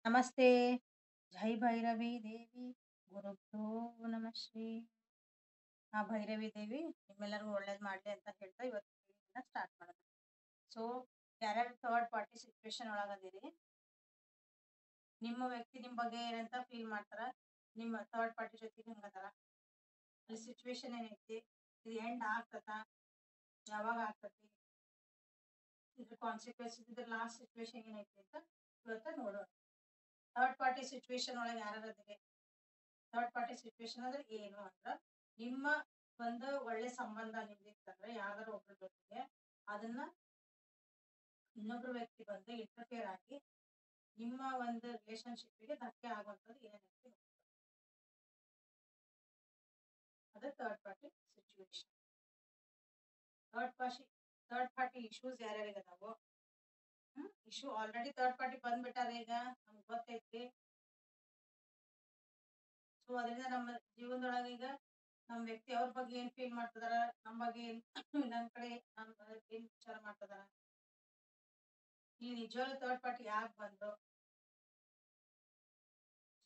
ನಮಸ್ತೆ. ಜೈ ಭೈರವಿ ದೇವಿ ಗುರುಭ್ಯೋ ನಮಃ ಶ್ರೀ. ಭೈರವಿ ದೇವಿ ನಿಮ್ಮೆಲ್ಲರಿಗೂ ಒಳ್ಳೇದ್ ಮಾಡ್ಲಿ ಅಂತ ಹೇಳ್ತಾ ಇವತ್ತು ವಿಡಿಯೋನ ಸ್ಟಾರ್ಟ್ ಮಾಡೋಣ. ಸೊ ಯಾರ್ಯಾರು ಥರ್ಡ್ ಪಾರ್ಟಿ ಸಿಚುವೇಶನ್ ಒಳಗದಿರಿ, ನಿಮ್ಮ ವ್ಯಕ್ತಿ ನಿಮ್ ಬಗ್ಗೆ ಏನಂತ ಫೀಲ್ ಮಾಡ್ತಾರ, ನಿಮ್ಮ ಥರ್ಡ್ ಪಾರ್ಟಿ ಜೊತೆಗೆ ಹೆಂಗದಾರ, ಅಲ್ಲಿ ಸಿಚುವೇಶನ್ ಏನೈತಿ, ಇದು ಎಂಡ್ ಆಗ್ತದ, ಯಾವಾಗ ಆಗ್ತತಿ, ಇದ್ರ ಕಾನ್ಸಿಕ್ವೆನ್ಸ್, ಇದ್ರ ಲಾಸ್ಟ್ ಸಿಚುವೇಶನ್ ಏನೈತಿ ಅಂತ ಇವತ್ತ ನೋಡೋಣ. ಥರ್ಡ್ ಪಾರ್ಟಿ ಸಿಚುವೇಶನ್ ಒಳಗೆ ಯಾರಿದೆ? ಥರ್ಡ್ ಪಾರ್ಟಿ ಸಿಚುವೇಶನ್ ಅಂದ್ರೆ ಏನು ಅಂದ್ರ, ನಿಮ್ಮ ಒಂದು ಒಳ್ಳೆ ಸಂಬಂಧ ನಿಮ್ದಿತ್ತಂದ್ರೆ ಯಾವ್ದಾರ ಒಬ್ಬರ ಜೊತೆಗೆ, ಅದನ್ನ ಇನ್ನೊಬ್ರು ವ್ಯಕ್ತಿ ಬಂದು ಇಂಟರ್ಫಿಯರ್ ಆಗಿ ನಿಮ್ಮ ಒಂದು ರಿಲೇಶನ್ಶಿಪ್ಗೆ ಧಕ್ಕೆ ಆಗುವಂಥದ್ದು ಏನೈತಿ, ಅದು third party situation. Third party issues ಯಾರ್ಯಾರಿಗೆ ಅದಾವೋ, ಇಶ್ಯೂ ಆಲ್ರೆಡಿ ಥರ್ಡ್ ಪಾರ್ಟಿ ಬಂದ್ಬಿಟ್ಟಾರ, ಈಗ ನಮ್ಗೆ ಗೊತ್ತೈತಿ. ಸೊ ಅದರಿಂದ ನಮ್ಮ ಜೀವನದೊಳಗೆ ಈಗ ನಮ್ಮ ವ್ಯಕ್ತಿ ಅವ್ರ ಬಗ್ಗೆ ಏನ್ ಫೀಲ್ ಮಾಡ್ತಿದಾರ, ನಮ್ಮ ಬಗ್ಗೆ ನನ್ ಕಡೆ ಏನ್ ವಿಚಾರ ಮಾಡ್ತಿದಾರ, ಈ ನಿಜವಾಗ್ಲೂ ಥರ್ಡ್ ಪಾರ್ಟಿ ಯಾಕೆ ಬಂದ್ರು,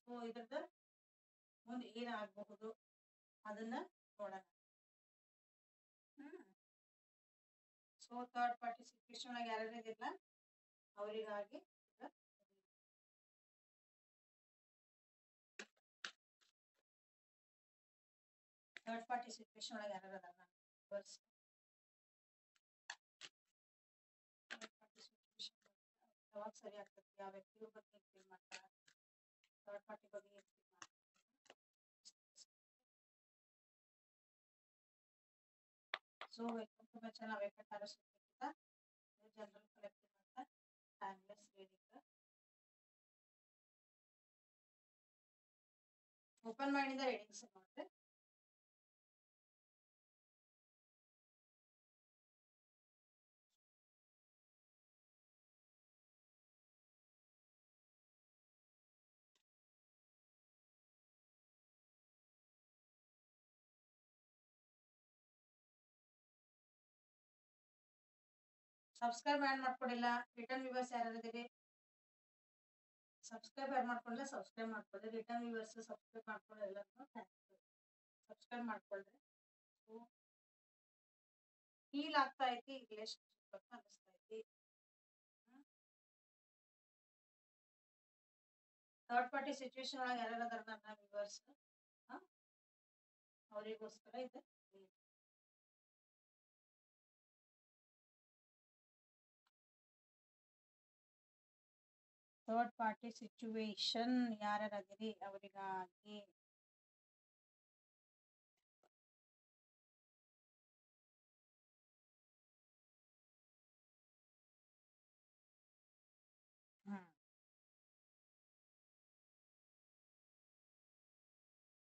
ಸೊ ಇದ್ರದ್ದು ಮುಂದೆ ಏನಾಗಬಹುದು ಅದನ್ನ ನೋಡೋಣ. ಸೊ ಥರ್ಡ್ ಪಾರ್ಟಿ ಸಿಚುವೇಶನ್ ಒಳಗೆ ಯಾರ್ಯಾರಿದಿಲ್ಲ ಅವರಿಗಾಗಿ ಥರ್ಡ್ ಪಾರ್ಟಿ ಸಿಚುವೇಶನ್ ಒಳಗೆ ಯಾರು ಅದಾರ ಫಸ್ಟ್ ಯಾವಾಗ ಸರಿ ಆಗ್ತದೆ, ಯಾವ ವ್ಯಕ್ತಿ ಬಗ್ಗೆ ಫೀಲ್ ಮಾಡ್ತಾರ, ಥರ್ಡ್ ಪಾರ್ಟಿ ಬಗ್ಗೆ ಏನ್ ಫೀಲ್ ಮಾಡ್ತಾರೆ. So welcome to my channel ವೆಂಕಟಾರ ಸುಖಿತ. ಜನರಲ್ ಕಲೆಕ್ಟಿವ್ ಅಂತ ಟೈಮ್ಲೆಸ್ ರೀಡಿಂಗ್ ಓಪನ್ ಮಾಡಿದ ರೀಡಿಂಗ್ಸ್ ನೋಡ್ರಿ. ಸಬ್ಸ್ಕ್ರೈಬ್ ಯಾರು ಮಾಡ್ಕೊಂಡಿಲ್ಲ, ರಿಟರ್ನ್ ವ್ಯೂವರ್ಸ್ ಯಾರಿದ್ದೀರಿ ಸಬ್ಸ್ಕ್ರೈಬ್ ಯಾರು ಮಾಡ್ಕೊಂಡಿಲ್ಲ ಸಬ್ಸ್ಕ್ರೈಬ್ ಮಾಡ್ಕೊಳ್ಳಿ. ರಿಟರ್ನ್ ವ್ಯೂವರ್ಸ್ ಸಬ್ಸ್ಕ್ರೈಬ್ ಮಾಡ್ಕೊಳ್ಳಿ, ಎಲ್ಲರೂ ಸಬ್ಸ್ಕ್ರೈಬ್ ಮಾಡ್ಕೊಳ್ರಿ. ಫೀಲ್ ಆಗ್ತಾ ಐತಿ ರಿಲೇಶನ್ಶಿಪ್ ಅಂತ ಅನಿಸ್ತಾ ಐತಿ. ಥರ್ಡ್ ಪಾರ್ಟಿ ಸಿಚುವೇಶನ್ ಒಳಗೆ ಯಾರ್ಯಾರು ಅದಾರ ನನ್ನ ವ್ಯೂವರ್ಸ್, ಅವರಿಗೋಸ್ಕರ ಇದೆ. ಥರ್ಡ್ ಪಾರ್ಟಿ ಸಿಚುವೇಶನ್ ಯಾರ್ಯಾರದಿರಿ ಅವರಿಗಾಗಿ.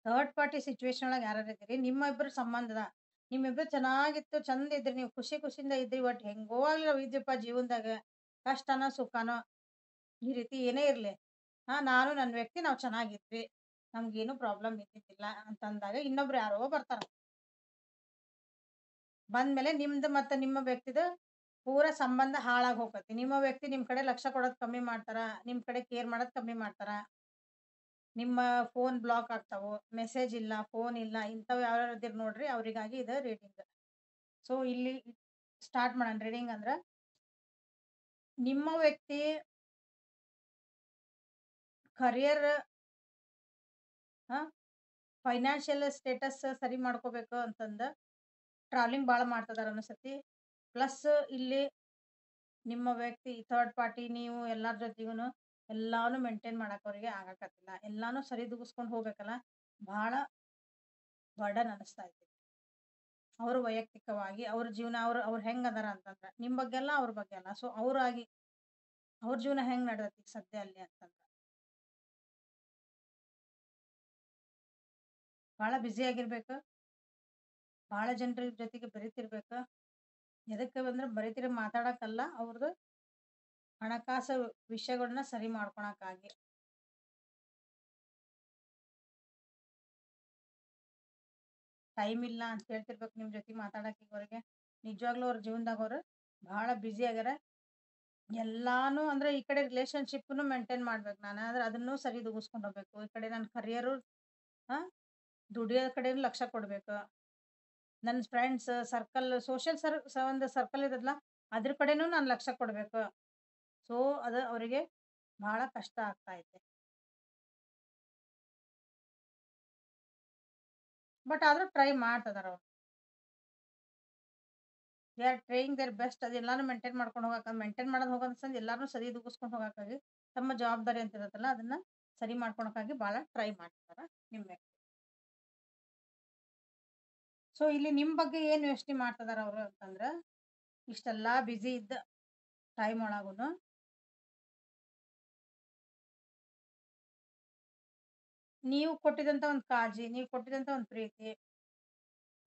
ಥರ್ಡ್ ಪಾರ್ಟಿ ಸಿಚುವೇಶನ್ ಒಳಗೆ ಯಾರಿದ್ದೀರಿ, ನಿಮ್ಮ ಇಬ್ಬರು ಸಂಬಂಧದ, ನಿಮ್ಮಿಬ್ರು ಚೆನ್ನಾಗಿತ್ತು, ಚಂದ ಇದ್ರಿ, ನೀವು ಖುಷಿ ಖುಷಿಯಿಂದ ಇದ್ರಿ, ಒಟ್ ಹೆಂಗೋ ಆಗ್ಲಿ ನಾವ್ ಇದ್ವಿಪ್ಪ ಜೀವನದಾಗ, ಕಷ್ಟನೋ ಸುಖನೋ ಈ ರೀತಿ ಏನೇ ಇರ್ಲಿ, ನಾನು ನನ್ನ ವ್ಯಕ್ತಿ ನಾವ್ ಚೆನ್ನಾಗಿದ್ವಿ, ನಮ್ಗೇನು ಪ್ರಾಬ್ಲಮ್ ಇದ್ದಿದ್ದಿಲ್ಲ ಅಂತಂದಾಗ ಇನ್ನೊಬ್ರು ಯಾರೋ ಬರ್ತಾರ. ಬಂದ್ಮೇಲೆ ನಿಮ್ದು ಮತ್ತೆ ನಿಮ್ಮ ವ್ಯಕ್ತಿದ ಪೂರ ಸಂಬಂಧ ಹಾಳಾಗಿ ಹೋಗತಿ. ನಿಮ್ಮ ವ್ಯಕ್ತಿ ನಿಮ್ ಕಡೆ ಲಕ್ಷ ಕೊಡೋದ್ ಕಮ್ಮಿ ಮಾಡ್ತಾರ, ನಿಮ್ ಕಡೆ ಕೇರ್ ಮಾಡೋದ್ ಕಮ್ಮಿ ಮಾಡ್ತಾರ, ನಿಮ್ಮ ಫೋನ್ ಬ್ಲಾಕ್ ಆಗ್ತಾವು, ಮೆಸೇಜ್ ಇಲ್ಲ, ಫೋನ್ ಇಲ್ಲ, ಇಂಥವ್ ಯಾವ್ಯಾವ ಇದ್ದೀರಿ ನೋಡ್ರಿ ಅವ್ರಿಗಾಗಿ ಇದು ರೀಡಿಂಗ್. ಸೊ ಇಲ್ಲಿ ಸ್ಟಾರ್ಟ್ ಮಾಡೋಣ ರೀಡಿಂಗ್. ಅಂದ್ರ ನಿಮ್ಮ ವ್ಯಕ್ತಿ ಕರಿಯರ್, ಫೈನಾನ್ಷಿಯಲ್ ಸ್ಟೇಟಸ್ ಸರಿ ಮಾಡ್ಕೋಬೇಕು ಅಂತಂದ ಟ್ರಾವೆಲಿಂಗ್ ಭಾಳ ಮಾಡ್ತದಾರ ಅನ್ಸತಿ. ಪ್ಲಸ್ ಇಲ್ಲಿ ನಿಮ್ಮ ವ್ಯಕ್ತಿ ಥರ್ಡ್ ಪಾರ್ಟಿ ನೀವು ಎಲ್ಲಾರ ಜೊತೆಗೂ ಎಲ್ಲಾನು ಮೇಂಟೈನ್ ಮಾಡಕ್ ಅವ್ರಿಗೆ ಆಗಾಕತ್ತಿಲ್ಲ, ಎಲ್ಲಾನು ಸರಿದೂಗಿಸ್ಕೊಂಡು ಹೋಗ್ಬೇಕಲ್ಲ, ಬಹಳ ಬರ್ಡನ್ ಅನಿಸ್ತಾ ಐತಿ. ಅವ್ರ ವೈಯಕ್ತಿಕವಾಗಿ ಅವ್ರ ಜೀವನ ಅವ್ರ ಹೆಂಗ್ ಅದಾರ ಅಂತಂದ್ರ ನಿಮ್ ಬಗ್ಗೆ ಅಲ್ಲ, ಅವ್ರ ಬಗ್ಗೆ ಅಲ್ಲ. ಸೊ ಅವ್ರಾಗಿ ಅವ್ರ ಜೀವನ ಹೆಂಗ್ ನಡ್ದೈತಿ ಸದ್ಯ ಅಲ್ಲಿ ಅಂತಂದ್ರ ಬಹಳ ಬ್ಯುಸಿ ಆಗಿರ್ಬೇಕು, ಬಹಳ ಜನರ ಜೊತೆಗೆ ಬೆರಿತಿರ್ಬೇಕು. ಎದಕ್ಕೆ ಬಂದ್ರೆ ಬರೀತಿರ ಮಾತಾಡಕ್ಕಲ್ಲ, ಅವ್ರದ್ದು ಹಣಕಾಸು ವಿಷಯಗಳನ್ನ ಸರಿ ಮಾಡ್ಕೊಳಕ್ಕಾಗಿ. ಟೈಮ್ ಇಲ್ಲ ಅಂತ ಹೇಳ್ತಿರ್ಬೇಕು ನಿಮ್ ಜೊತೆ ಮಾತಾಡಕ್. ಈಗ ಅವ್ರಿಗೆ ನಿಜವಾಗ್ಲೂ ಅವ್ರ ಜೀವನದಾಗ ಅವ್ರು ಬಹಳ ಬ್ಯುಸಿ ಆಗ್ಯಾರ, ಎಲ್ಲಾನು ಅಂದ್ರೆ ಈ ಕಡೆ ರಿಲೇಶನ್‌ಶಿಪ್‌ನು ಮೇಂಟೈನ್ ಮಾಡ್ಬೇಕು ನಾನು. ಆದ್ರೆ ಅದನ್ನು ಸರಿ ದೂಗಿಸ್ಕೊಂಡ್ ಹೋಗ್ಬೇಕು. ಈ ಕಡೆ ನನ್ನ ಕರಿಯರು ಆ ದುಡಿಯೋ ಕಡೆನು ಲಕ್ಷ ಕೊಡ್ಬೇಕು. ನನ್ನ ಫ್ರೆಂಡ್ಸ್ ಸರ್ಕಲ್ ಸೋಷಿಯಲ್ ಒಂದು ಸರ್ಕಲ್ ಇರ್ತದಲ್ಲ, ಅದ್ರ ಕಡೆನೂ ನಾನು ಲಕ್ಷ ಕೊಡ್ಬೇಕು. ಸೊ, ಅದು ಅವರಿಗೆ ಬಹಳ ಕಷ್ಟ ಆಗ್ತಾ ಐತೆ. ಬಟ್ ಆದ್ರೂ ಟ್ರೈ ಮಾಡ್ತಿದಾರ ಅವ್ರು. They are trying their best. ಅದೆಲ್ಲಾನು ಮೇಂಟೈನ್ ಮಾಡ್ಕೊಂಡು ಮೇಂಟೈನ್ ಮಾಡೋದು ಹೋಗೋದು ಎಲ್ಲಾರನ್ನೂ ಸರಿ ದೂಗಿಸ್ಕೊಂಡು ಹೋಗೋಕ್ಕಾಗಿ ತಮ್ಮ ಜವಾಬ್ದಾರಿ ಅಂತ ಇರುತ್ತಲ್ಲ, ಅದನ್ನ ಸರಿ ಮಾಡ್ಕೊಳಕ್ಕಾಗಿ ಬಹಳ ಟ್ರೈ ಮಾಡ್ತಾರ ನಿಮ್ಮ ವ್ಯಕ್ತಿ. ಸೊ, ಇಲ್ಲಿ ನಿಮ್ ಬಗ್ಗೆ ಏನ್ ಯೋಚನೆ ಮಾಡ್ತಿದಾರ ಅವ್ರು ಅಂತಂದ್ರ, ಇಷ್ಟೆಲ್ಲಾ ಬಿಸಿ ಇದ್ದ ಟೈಮ್ ಒಳಗೂನು ನೀವು ಕೊಟ್ಟಿದಂತ ಒಂದ್ ಕಾಳಜಿ, ನೀವು ಕೊಟ್ಟಿದಂತ ಒಂದ್ ಪ್ರೀತಿ,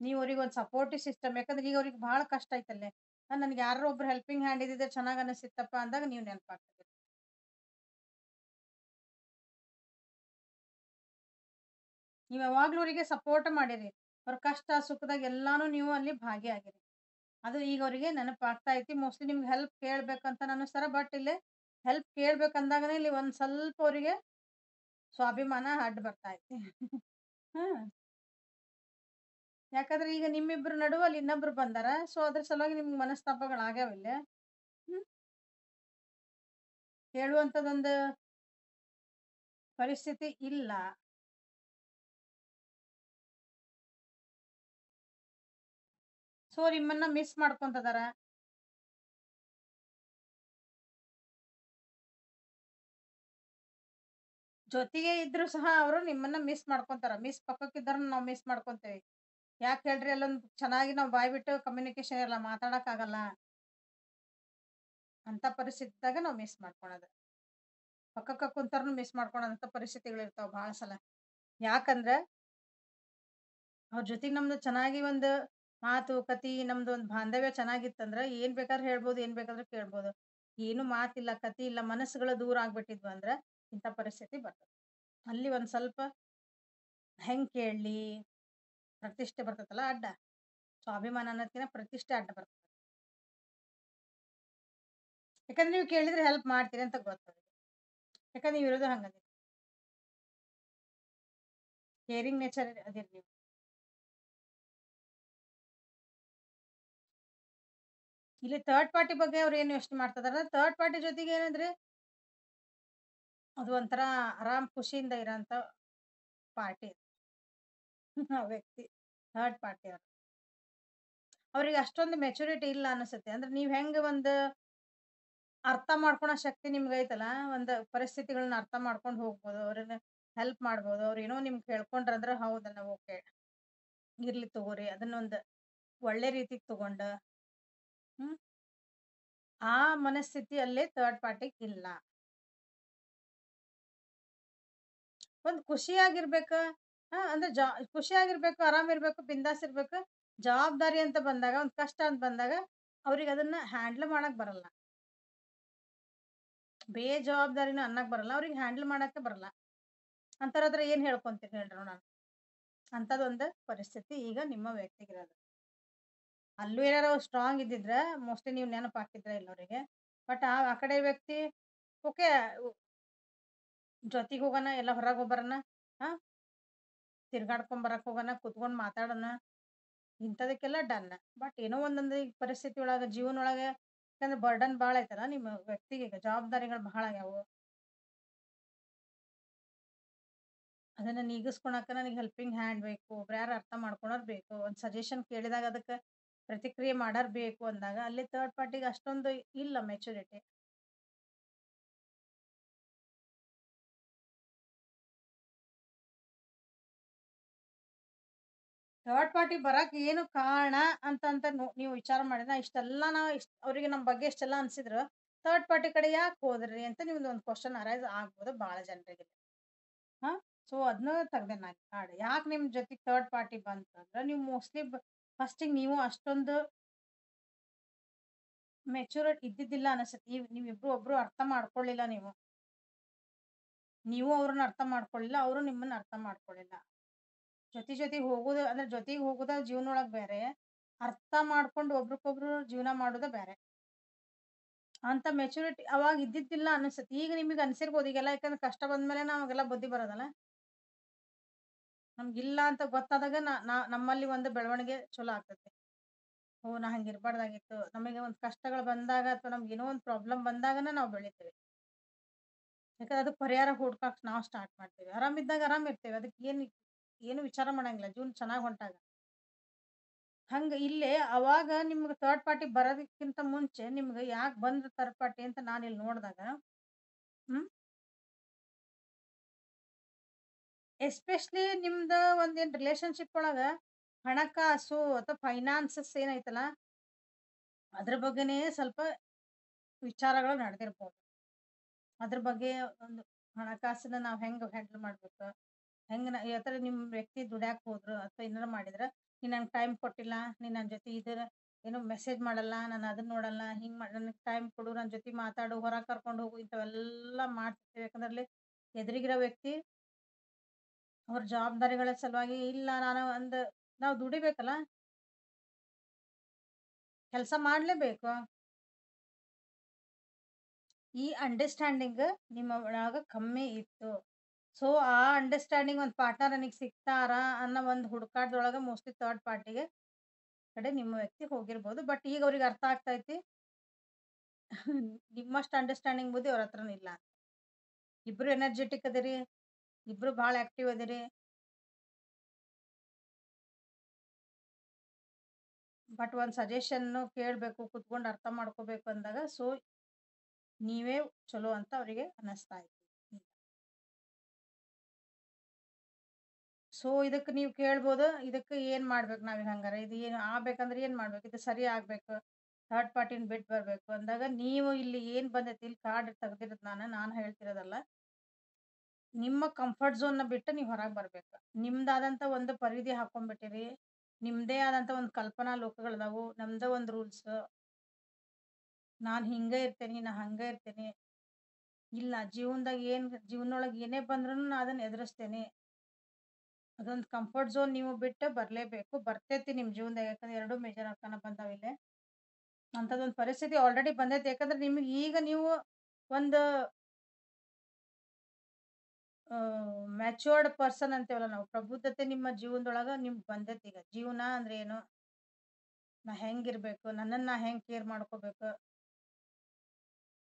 ನೀವು ಅವ್ರಿಗೆ ಒಂದ್ ಸಪೋರ್ಟಿವ್ ಸಿಸ್ಟಮ್, ಯಾಕಂದ್ರೆ ಈಗ ಅವ್ರಿಗೆ ಬಹಳ ಕಷ್ಟ ಐತಲ್ಲೇ. ನನ್ಗೆ ಯಾರೋ ಒಬ್ರು ಹೆಲ್ಪಿಂಗ್ ಹ್ಯಾಂಡ್ ಇದ್ದಿದ್ರೆ ಚೆನ್ನಾಗ್ ಅನಿಸ್ತಿತ್ತಪ್ಪ ಅಂದಾಗ ನೀವು ನೆನಪಾಗ್ತದೆ. ನೀವ್ ಯಾವಾಗ್ಲೂ ಅವರಿಗೆ ಸಪೋರ್ಟ್ ಮಾಡಿರಿ. ಅವ್ರ ಕಷ್ಟ ಸುಖದಾಗ ಎಲ್ಲಾನು ನೀವು ಅಲ್ಲಿ ಭಾಗಿಯಾಗಿರಿ. ಅದು ಈಗ ಅವರಿಗೆ ನೆನಪಾಗ್ತಾ ಐತಿ. ಮೋಸ್ಟ್ಲಿ ನಿಮ್ಗೆ ಹೆಲ್ಪ್ ಕೇಳ್ಬೇಕಂತ ಅನ್ನಿಸ್ತಾರ. ಬಟ್ ಇಲ್ಲಿ ಹೆಲ್ಪ್ ಕೇಳ್ಬೇಕಂದಾಗನೇ ಇಲ್ಲಿ ಒಂದ್ ಸ್ವಲ್ಪ ಅವರಿಗೆ ಸ್ವಾಭಿಮಾನ ಅಡ್ಡ ಬರ್ತಾ ಐತಿ. ಹ್ಮ್. ಯಾಕಂದ್ರೆ ಈಗ ನಿಮ್ಮಿಬ್ರ ನಡುವ ಅಲ್ಲಿ ಇನ್ನೊಬ್ರು ಬಂದಾರ. ಸೊ, ಅದ್ರ ಸಲುವಾಗಿ ನಿಮ್ಗ್ ಮನಸ್ತಾಪಗಳಾಗ್ಯಾವ ಇಲ್ಲಿ. ಹ್ಮ್. ಹೇಳುವಂತದೊಂದು ಪರಿಸ್ಥಿತಿ ಇಲ್ಲ. ಸೊ, ನಿಮ್ಮನ್ನ ಮಿಸ್ ಮಾಡ್ಕೊಂತದಾರ. ಜೊತೆಗೆ ಇದ್ರು ಸಹ ಅವರು ನಿಮ್ಮನ್ನ ಮಿಸ್ ಮಾಡ್ಕೊಂತಾರ. ಪಕ್ಕಕ್ಕಿದ್ದವ್ರನ್ನ ನಾವು ಮಿಸ್ ಮಾಡ್ಕೊಂತೇವಿ. ಯಾಕ್ ಹೇಳ್ರಿ ಅಲ್ಲೊಂದ್ ಚೆನ್ನಾಗಿ ನಾವು ಬಾಯ್ ಬಿಟ್ಟು ಕಮ್ಯುನಿಕೇಶನ್ ಇರಲ್ಲ, ಮಾತಾಡಕ್ಕಾಗಲ್ಲ. ಅಂತ ಪರಿಸ್ಥಿತಿದಾಗ ನಾವು ಮಿಸ್ ಮಾಡ್ಕೊಳೋದು. ಪಕ್ಕಕ್ಕ ಕುಂತವ್ರನ್ನು ಮಿಸ್ ಮಾಡ್ಕೊಳೋಂತ ಪರಿಸ್ಥಿತಿಗಳಿರ್ತಾವ ಬಹಳ ಸಲ. ಯಾಕಂದ್ರ ಅವ್ರ ಜೊತೆಗ್ ನಮ್ದು ಚೆನ್ನಾಗಿ ಒಂದು ಮಾತುಕತೆ, ನಮ್ದು ಒಂದು ಬಾಂಧವ್ಯ ಚೆನ್ನಾಗಿತ್ತಂದ್ರ ಏನ್ ಬೇಕಾದ್ರೂ ಹೇಳ್ಬೋದು, ಏನ್ ಬೇಕಾದ್ರೂ ಕೇಳ್ಬೋದು. ಏನು ಮಾತಿಲ್ಲ, ಕತಿ ಇಲ್ಲ, ಮನಸ್ಸುಗಳು ದೂರ ಆಗ್ಬಿಟ್ಟಿದ್ವು ಅಂದ್ರ ಇಂಥ ಪರಿಸ್ಥಿತಿ ಬರ್ತದೆ. ಅಲ್ಲಿ ಒಂದ್ ಸ್ವಲ್ಪ ಹೆಂಗ್ ಕೇಳಲಿ, ಪ್ರತಿಷ್ಠೆ ಬರ್ತೈತಲ್ಲ ಅಡ್ಡ. ಸ್ವಾಭಿಮಾನ ಅನ್ನೋದ್ಕಿಂತ ಪ್ರತಿಷ್ಠೆ ಅಡ್ಡ ಬರ್ತದೆ. ಯಾಕಂದ್ರೆ ನೀವು ಕೇಳಿದ್ರೆ ಹೆಲ್ಪ್ ಮಾಡ್ತೀರಿ ಅಂತ ಗೊತ್ತದ. ಯಾಕಂದ್ರೆ ನೀವು ಇರೋದು ಹಂಗದಿರಿ. ಕೇರಿಂಗ್ ನೇಚರ್ ಅದಿರಿ ನೀವು. ಇಲ್ಲಿ ಥರ್ಡ್ ಪಾರ್ಟಿ ಬಗ್ಗೆ ಅವ್ರು ಏನ್ ಯೋಚನೆ ಮಾಡ್ತಿದಾರ, ಥರ್ಡ್ ಪಾರ್ಟಿ ಜೊತೆಗೆ ಏನಂದ್ರೆ ಅದು ಒಂಥರ ಆರಾಮ್ ಖುಷಿಯಿಂದ ಇರೋಂತ ಪಾರ್ಟಿ. ಆ ವ್ಯಕ್ತಿ ಥರ್ಡ್ ಪಾರ್ಟಿ ಅವ್ರು. ಅವ್ರಿಗೆ ಅಷ್ಟೊಂದು ಮೆಚುರಿಟಿ ಇಲ್ಲ ಅನ್ಸುತ್ತೆ. ಅಂದ್ರೆ ನೀವ್ ಹೆಂಗ್ ಒಂದು ಅರ್ಥ ಮಾಡ್ಕೊಳೋ ಶಕ್ತಿ ನಿಮ್ಗೆ ಐತಲ್ಲ, ಒಂದು ಪರಿಸ್ಥಿತಿಗಳನ್ನ ಅರ್ಥ ಮಾಡ್ಕೊಂಡು ಹೋಗ್ಬೋದು. ಅವ್ರನ್ನ ಹೆಲ್ಪ್ ಮಾಡ್ಬೋದು. ಅವ್ರು ಏನೋ ನಿಮ್ಗೆ ಕೇಳ್ಕೊಂಡ್ರಂದ್ರ ಹೌದನ್ನ ಓಕೆ. ಇರ್ಲಿ ತಗೋರಿ. ಅದನ್ನೊಂದು ಒಳ್ಳೆ ರೀತಿಗೆ ತಗೊಂಡ ಹ್ಮ್. ಆ ಮನಸ್ಥಿತಿ ಅಲ್ಲೇ ಥರ್ಡ್ ಪಾರ್ಟಿಗ್ ಇಲ್ಲ. ಒಂದ್ ಖುಷಿಯಾಗಿರ್ಬೇಕ. ಅಂದ್ರೆ ಖುಷಿಯಾಗಿರ್ಬೇಕು, ಆರಾಮಿರ್ಬೇಕು, ಬಿಂದಾಸ್ ಇರ್ಬೇಕು. ಜವಾಬ್ದಾರಿ ಅಂತ ಬಂದಾಗ, ಒಂದ್ ಕಷ್ಟ ಅಂತ ಬಂದಾಗ ಅವ್ರಿಗೆ ಅದನ್ನ ಹ್ಯಾಂಡಲ್ ಮಾಡಕ್ ಬರಲ್ಲ. ಬೇಜವಾಬ್ದಾರಿನ ಅನ್ನಕ್ ಬರಲ್ಲ. ಅವ್ರಿಗೆ ಹ್ಯಾಂಡಲ್ ಮಾಡಕ್ಕೆ ಬರಲ್ಲ. ಅಂತವ್ರತ್ರ ಏನ್ ಹೇಳ್ಕೊಂತೀರಿ ಹೇಳ್ರಿ ನೋಡೋಣ. ಅಂತದೊಂದು ಪರಿಸ್ಥಿತಿ ಈಗ ನಿಮ್ಮ ವ್ಯಕ್ತಿಗಿರೋದು. ಅಲ್ಲೂ ಏನಾರ ಸ್ಟ್ರಾಂಗ್ ಇದ್ದಿದ್ರ ಮೋಸ್ಟ್ಲಿ ನೀವು ನೆನಪಾಕಿದ್ರ ಇಲ್ಲ ಅವ್ರಿಗೆ. ಬಟ್ ಆ ಕಡೆ ವ್ಯಕ್ತಿ ಓಕೆ, ಜೊತೆಗ್ ಹೋಗೋಣ, ಎಲ್ಲ ಹೊರಗ್ ಹೋಗ್ಬರೋಣ, ಹಾ ತಿರ್ಗಾಡ್ಕೊಂಡ್ ಬರಕ್ ಹೋಗೋಣ, ಕುತ್ಕೊಂಡ್ ಮಾತಾಡೋಣ, ಇಂಥದಕ್ಕೆಲ್ಲ ಡನ್. ಬಟ್ ಏನೋ ಒಂದೊಂದು ಈಗ ಪರಿಸ್ಥಿತಿ ಒಳಗ ಜೀವನ ಒಳಗ ಯಾಕಂದ್ರೆ ಬರ್ಡನ್ ಬಾಳ ಐತಲ್ಲ ನಿಮ್ಮ ವ್ಯಕ್ತಿಗೆ, ಈಗ ಜವಾಬ್ದಾರಿಗಳು ಬಹಳ ಆಗ್ಯಾವು. ಅದನ್ನ ನೀಗಿಸ್ಕೊಳಕ ನನಗೆ ಹೆಲ್ಪಿಂಗ್ ಹ್ಯಾಂಡ್ ಬೇಕು. ಒಬ್ರು ಯಾರು ಅರ್ಥ ಮಾಡ್ಕೊಳೋರ್ ಬೇಕು. ಒಂದ್ ಸಜೆಷನ್ ಕೇಳಿದಾಗ ಅದಕ್ಕೆ ಪ್ರತಿಕ್ರಿಯೆ ಮಾಡಾರ್ ಬೇಕು ಅಂದಾಗ ಅಲ್ಲಿ ಥರ್ಡ್ ಪಾರ್ಟಿಗೆ ಅಷ್ಟೊಂದು ಇಲ್ಲ ಮೆಚುರಿಟಿ. ಥರ್ಡ್ ಪಾರ್ಟಿ ಬರಾಕ್ ಏನು ಕಾರಣ ಅಂತ ನೀವು ವಿಚಾರ ಮಾಡಿದ್ರೆ ಇಷ್ಟೆಲ್ಲ ನಾವು ಅವ್ರಿಗೆ ನಮ್ಮ ಬಗ್ಗೆ ಇಷ್ಟೆಲ್ಲ ಅನ್ಸಿದ್ರು ಥರ್ಡ್ ಪಾರ್ಟಿ ಕಡೆ ಯಾಕೆ ಹೋದ್ರಿ ಅಂತ ನಿಮ್ದು ಒಂದು ಕ್ವಶನ್ ಅರೈಸ್ ಆಗ್ಬೋದು ಬಹಳ ಜನರಿಗೆ. ಹಾ ಸೊ ಅದನ್ನ ತೆಗ್ದೆ ನಾನು ಕಾರ್ಡ್. ಯಾಕೆ ನಿಮ್ ಜೊತೆಗೆ ಥರ್ಡ್ ಪಾರ್ಟಿ ಬಂತಂದ್ರೆ ನೀವು ಮೋಸ್ಟ್ಲಿ ಫಸ್ಟಿಗೆ ನೀವು ಅಷ್ಟೊಂದು ಮೆಚೂರ್ ಇದ್ದಿದ್ದಿಲ್ಲ ಅನಿಸುತ್ತೆ. ನೀವಿಬ್ರು ಒಬ್ರು ಅರ್ಥ ಮಾಡ್ಕೊಳ್ಳಿಲ್ಲ ನೀವು. ನೀವು ಅವ್ರನ್ನ ಅರ್ಥ ಮಾಡ್ಕೊಳ್ಳಿಲ್ಲ, ಅವರು ನಿಮ್ಮನ್ನ ಅರ್ಥ ಮಾಡ್ಕೊಳ್ಳಿಲ್ಲ. ಜೊತೆಗೆ ಹೋಗುದು ಅಂದ್ರೆ ಜೊತೆಗೆ ಹೋಗುದ ಜೀವನ ಒಳಗ್ ಬೇರೆ, ಅರ್ಥ ಮಾಡ್ಕೊಂಡು ಒಬ್ರಿಗೊಬ್ರು ಜೀವನ ಮಾಡೋದ ಬೇರೆ. ಅಂತ ಮೆಚುರಿಟಿ ಅವಾಗ ಇದ್ದಿದ್ದಿಲ್ಲ ಅನಿಸ್ತತಿ. ಈಗ ನಿಮಗೆ ಅನ್ಸಿರ್ಬೋದು ಈಗೆಲ್ಲ, ಯಾಕಂದ್ರೆ ಕಷ್ಟ ಬಂದ್ಮೇಲೆ ನಮಗೆಲ್ಲ ಬುದ್ಧಿ ಬರೋದಲ್ಲ. ನಮ್ಗಿಲ್ಲ ಅಂತ ಗೊತ್ತಾದಾಗ ನಮ್ಮಲ್ಲಿ ಒಂದು ಬೆಳವಣಿಗೆ ಚಲೋ ಆಗ್ತೈತಿ. ಓ, ನಾ ಹಂಗೆ ಇರಬಾರ್ದಾಗಿತ್ತು. ನಮಗೆ ಒಂದು ಕಷ್ಟಗಳು ಬಂದಾಗ ಅಥವಾ ನಮ್ಗೆ ಏನೋ ಒಂದು ಪ್ರಾಬ್ಲಮ್ ಬಂದಾಗನ ನಾವು ಬೆಳಿತೇವೆ. ಯಾಕಂದ್ರೆ ಅದಕ್ಕೆ ಪರಿಹಾರ ಹುಡ್ಕಕ್ ನಾವು ಸ್ಟಾರ್ಟ್ ಮಾಡ್ತೇವೆ. ಆರಾಮಿದ್ದಾಗ ಆರಾಮ್ ಇರ್ತೇವೆ. ಅದಕ್ಕೆ ಏನು ವಿಚಾರ ಮಾಡಂಗಿಲ್ಲ ಜೀವನ ಚೆನ್ನಾಗಿ ಹೊಂಟಾಗ. ಹಂಗ ಇಲ್ಲೇ ಅವಾಗ ನಿಮ್ಗೆ ಥರ್ಡ್ ಪಾರ್ಟಿ ಬರೋದಕ್ಕಿಂತ ಮುಂಚೆ ನಿಮ್ಗೆ ಯಾಕೆ ಬಂದ್ರ ಥರ್ಡ್ ಪಾರ್ಟಿ ಅಂತ ನಾನು ಇಲ್ಲಿ ನೋಡಿದಾಗ, ಹ್ಮ್ ಎಸ್ಪೆಷಲಿ ನಿಮ್ದ ಒಂದೇನ್ ರಿಲೇಶನ್ಶಿಪ್ ಒಳಗ ಹಣಕಾಸು ಅಥವಾ ಫೈನಾನ್ಸಸ್ ಏನೈತಲ್ಲ ಅದ್ರ ಬಗ್ಗೆನೇ ಸ್ವಲ್ಪ ವಿಚಾರಗಳು ನಡೆದಿರ್ಬೋದು. ಅದ್ರ ಬಗ್ಗೆ ಒಂದು ಹಣಕಾಸನ್ನ ನಾವ್ ಹೆಂಗ್ ಹ್ಯಾಂಡಲ್ ಮಾಡ್ಬೇಕು, ಯಾತರ ನಿಮ್ ವ್ಯಕ್ತಿ ದುಡ್ಯಾಕ್ ಹೋದ್ರು ಅಥವಾ ಏನಾರ ಮಾಡಿದ್ರ, ನೀನ್ ನಂಗೆ ಟೈಮ್ ಕೊಟ್ಟಿಲ್ಲ, ನೀನ್ ನನ್ನ ಜೊತೆ ಇದರ ಏನೋ ಮೆಸೇಜ್ ಮಾಡಲ್ಲ, ನಾನು ಅದನ್ನ ನೋಡಲ್ಲ, ಹಿಂಗ್ ನನಗೆ ಟೈಮ್ ಕೊಡು, ನನ್ನ ಜೊತೆ ಮಾತಾಡು, ಹೊರಗೆ ಕರ್ಕೊಂಡು ಹೋಗು, ಇಂಥವೆಲ್ಲ ಮಾಡ್ತಿರ್ತೀವಿ. ಯಾಕಂದ್ರೆ ಅಲ್ಲಿ ಎದುರಿಗಿರೋ ವ್ಯಕ್ತಿ ಅವ್ರ ಜವಾಬ್ದಾರಿಗಳ ಸಲುವಾಗಿ ಇಲ್ಲ ನಾನು ನಾವು ದುಡಿಬೇಕಲ್ಲ, ಕೆಲಸ ಮಾಡ್ಲೇಬೇಕು. ಈ ಅಂಡರ್‌ಸ್ಟ್ಯಾಂಡಿಂಗ್ ನಿಮ್ಮ ಒಳಗ ಕಮ್ಮಿ ಇತ್ತು. ಸೊ, ಆ ಅಂಡರ್‌ಸ್ಟ್ಯಾಂಡಿಂಗ್ ಒಂದ್ ಪಾರ್ಟ್ನರ್ ನನಗ್ ಸಿಗ್ತಾರಾ ಅನ್ನೋ ಒಂದು ಹುಡುಕಾಟದೊಳಗ ಮೋಸ್ಟ್‌ಲಿ ಥರ್ಡ್ ಪಾರ್ಟಿಗೆ ಕಡೆ ನಿಮ್ಮ ವ್ಯಕ್ತಿ ಹೋಗಿರ್ಬೋದು. ಬಟ್ ಈಗ ಅವ್ರಿಗೆ ಅರ್ಥ ಆಗ್ತೈತಿ ನಿಮ್ಮಷ್ಟು ಅಂಡರ್‌ಸ್ಟ್ಯಾಂಡಿಂಗ್ ಬುದ್ಧಿ ಅವ್ರ ಹತ್ರನೂ ಇಲ್ಲ. ಇಬ್ರು ಎನರ್ಜೆಟಿಕ್ ಅದಿರಿ, ಇಬ್ರು ಭಾಳ ಆಕ್ಟಿವ್ ಅದಿರಿ. ಬಟ್ ಒಂದ್ ಸಜೆಷನ್ ಕೇಳ್ಬೇಕು, ಕುತ್ಕೊಂಡು ಅರ್ಥ ಮಾಡ್ಕೋಬೇಕು ಅಂದಾಗ ನೀವೇ ಚಲೋ ಅಂತ ಅವರಿಗೆ ಅನಿಸ್ತಾ ಐತಿ. ಸೊ ಇದಕ್ಕೆ ನೀವು ಕೇಳ್ಬೋದು, ಇದಕ್ಕೆ ಏನ್ ಮಾಡ್ಬೇಕು ನಾವೀಗ ಹಂಗಾರೆ? ಇದು ಏನು ಆಗ್ಬೇಕಂದ್ರೆ ಏನ್ ಮಾಡ್ಬೇಕು? ಇದು ಸರಿ ಆಗ್ಬೇಕು, ಥರ್ಡ್ ಪಾರ್ಟಿನ ಬಿಟ್ಟು ಬರ್ಬೇಕು ಅಂದಾಗ ನೀವು ಇಲ್ಲಿ ಏನ್ ಬಂದೈತಿ, ಇಲ್ಲಿ ಕಾರ್ಡ್ ತೆಗ್ದಿರೋದು ನಾನು ಹೇಳ್ತಿರೋದಲ್ಲ. ನಿಮ್ಮ ಕಂಫರ್ಟ್ ಝೋನ್ ಬಿಟ್ಟು ನೀವು ಹೊರಗೆ ಬರ್ಬೇಕು. ನಿಮ್ದಾದಂತ ಒಂದು ಪರಿಧಿ ಹಾಕೊಂಡ್ಬಿಟ್ಟಿರಿ. ನಿಮ್ದೇ ಆದಂತ ಒಂದು ಕಲ್ಪನಾ ಲೋಕಗಳದಾವು. ನಮ್ದೇ ಒಂದು ರೂಲ್ಸ್. ನಾನ್ ಹಿಂಗ ಇರ್ತೇನಿ, ನಾ ಹಂಗ ಇರ್ತೇನಿ. ಇಲ್ಲ, ಜೀವನದೊಳಗೆ ಏನೇ ಬಂದ್ರೂ ನಾ ಅದನ್ನ ಎದುರಿಸ್ತೇನೆ. ಅದೊಂದು ಕಂಫರ್ಟ್ ಝೋನ್ ನೀವು ಬಿಟ್ಟು ಬರ್ಲೇಬೇಕು. ಬರ್ತೈತಿ ನಿಮ್ ಜೀವನದಾಗ, ಯಾಕಂದ್ರೆ 2 ಮೇಜರ್ ಅರ್ಕಾನ ಬಂದಾವಿಲ್ಲಿ. ಅಂತದೊಂದು ಪರಿಸ್ಥಿತಿ ಆಲ್ರೆಡಿ ಬಂದೈತಿ. ಯಾಕಂದ್ರೆ ನಿಮ್ಗೆ ಈಗ ನೀವು ಒಂದು ಮ್ಯಾಚೂರ್ಡ್ ಪರ್ಸನ್ ಅಂತೇವಲ್ಲ ನಾವು, ಪ್ರಬುದ್ಧತೆ ನಿಮ್ಮ ಜೀವನದೊಳಗ ನಿಮ್ಗೆ ಬಂದೈತಿ. ಈಗ ಜೀವನ ಅಂದ್ರೆ ಏನು, ನಾ ಹೆಂಗಿರ್ಬೇಕು, ನನ್ನನ್ನ ನಾ ಹೆಂಗ್ ಕೇರ್ ಮಾಡ್ಕೋಬೇಕು,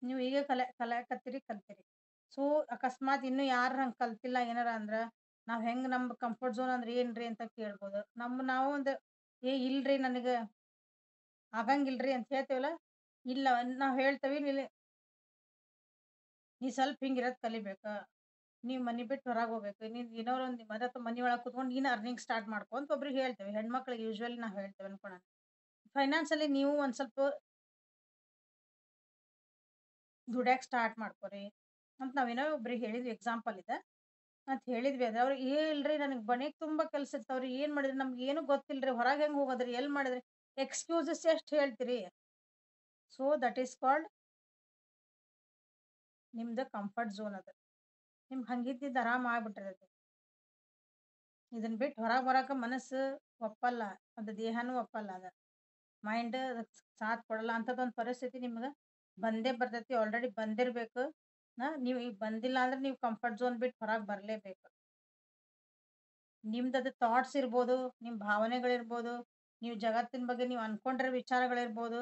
ನೀವು ಈಗ ಕಲಿತೀರಿ. ಸೊ ಅಕಸ್ಮಾತ್ ಇನ್ನು ಯಾರು ಹಂಗೆ ಕಲ್ತಿಲ್ಲ ಏನಾರ ಅಂದ್ರ, ನಾವ್ ಹೆಂಗ್ ನಮ್ ಕಂಫರ್ಟ್ ಝೋನ್ ಅಂದ್ರೆ ಏನ್ರಿ ಅಂತ ಕೇಳ್ಬೋದು. ನಾವು ಒಂದು ಇಲ್ರಿ ನನಗೆ ಆಗಂಗಿಲ್ರಿ ಅಂತ ಹೇಳ್ತೇವಲ್ಲ, ಇಲ್ಲ ನಾವ್ ಹೇಳ್ತೇವಿ, ನೀ ಸ್ವಲ್ಪ ಹಿಂಗಿರೋದ್ ಕಲಿಬೇಕ, ನೀವ್ ಮನಿ ಬಿಟ್ಟು ಹೊರಗೆ ಹೋಗ್ಬೇಕು, ನೀನ್ ಏನೋ ಒಂದು ಮನಿ ಒಳಗೆ ಕುತ್ಕೊಂಡು ನೀನ್ ಅರ್ನಿಂಗ್ ಸ್ಟಾರ್ಟ್ ಮಾಡ್ಕೊ ಅಂತ ಒಬ್ರಿಗೆ ಹೇಳ್ತೇವೆ. ಹೆಣ್ಮಕ್ಳಿಗೆ ಯೂಶ್ವಲಿ ನಾವ್ ಹೇಳ್ತೇವೆ ಅನ್ಕೋಣ. ಫೈನಾನ್ಸಲ್ಲಿ ನೀವು ಒಂದ್ ಸ್ವಲ್ಪ ದುಡ್ಯಾಕ್ ಸ್ಟಾರ್ಟ್ ಮಾಡ್ಕೊರಿ ಅಂತ ನಾವೇನೋ ಒಬ್ರಿಗೆ ಹೇಳಿದ್ವಿ, ಎಕ್ಸಾಂಪಲ್ ಇದೆ ಅಂತ ಹೇಳಿದ್ವಿ. ಅದ್ರ ಅವ್ರು ಇಲ್ರಿ ನನಗೆ ಮನೆಗ್ ತುಂಬಾ ಕೆಲ್ಸ ಇರ್ತಾವ್ರಿ, ಏನ್ ಮಾಡಿದ್ರಿ, ನಮ್ಗೆ ಏನು ಗೊತ್ತಿಲ್ರಿ, ಹೊರಗೆ ಹೆಂಗ್ ಹೋಗೋದ್ರಿ, ಎಲ್ ಮಾಡಿದ್ರಿ, ಎಕ್ಸ್ಕ್ಯೂಸಸ್ ಎಷ್ಟು ಹೇಳ್ತೀರಿ. ಸೊ ದಟ್ ಈಸ್ ಕಾಲ್ಡ್ ನಿಮ್ದು ಕಂಫರ್ಟ್ ಝೋನ್. ಅದು ನಿಮ್ಗೆ ಹಂಗಿದ್ದಿದ್ದು ಆರಾಮ ಆಗ್ಬಿಟ್ಟಿರ್ತೈತಿ. ಇದನ್ನ ಬಿಟ್ಟು ಹೊರಗೆ ಬರಾಕ ಮನಸ್ಸು ಒಪ್ಪಲ್ಲ, ಅದು ದೇಹನೂ ಒಪ್ಪಲ್ಲ, ಅದ ಮೈಂಡ್ ಸಾಥ್ ಕೊಡಲ್ಲ. ಅಂಥದ್ದೊಂದು ಪರಿಸ್ಥಿತಿ ನಿಮ್ಗೆ ಬಂದೇ ಬರ್ತೈತಿ, ಆಲ್ರೆಡಿ ಬಂದಿರ್ಬೇಕು. ನೀವು ಈಗ ಬಂದಿಲ್ಲ ಅಂದ್ರೆ ನೀವು ಕಂಫರ್ಟ್ ಝೋನ್ ಬಿಟ್ಟು ಹೊರಗೆ ಬರಲೇಬೇಕು. ನಿಮ್ದು ಅದು ಥಾಟ್ಸ್ ಇರ್ಬೋದು, ನಿಮ್ಮ ಭಾವನೆಗಳಿರ್ಬೋದು, ನೀವು ಜಗತ್ತಿನ ಬಗ್ಗೆ ನೀವು ಅನ್ಕೊಂಡಿರೋ ವಿಚಾರಗಳಿರ್ಬೋದು.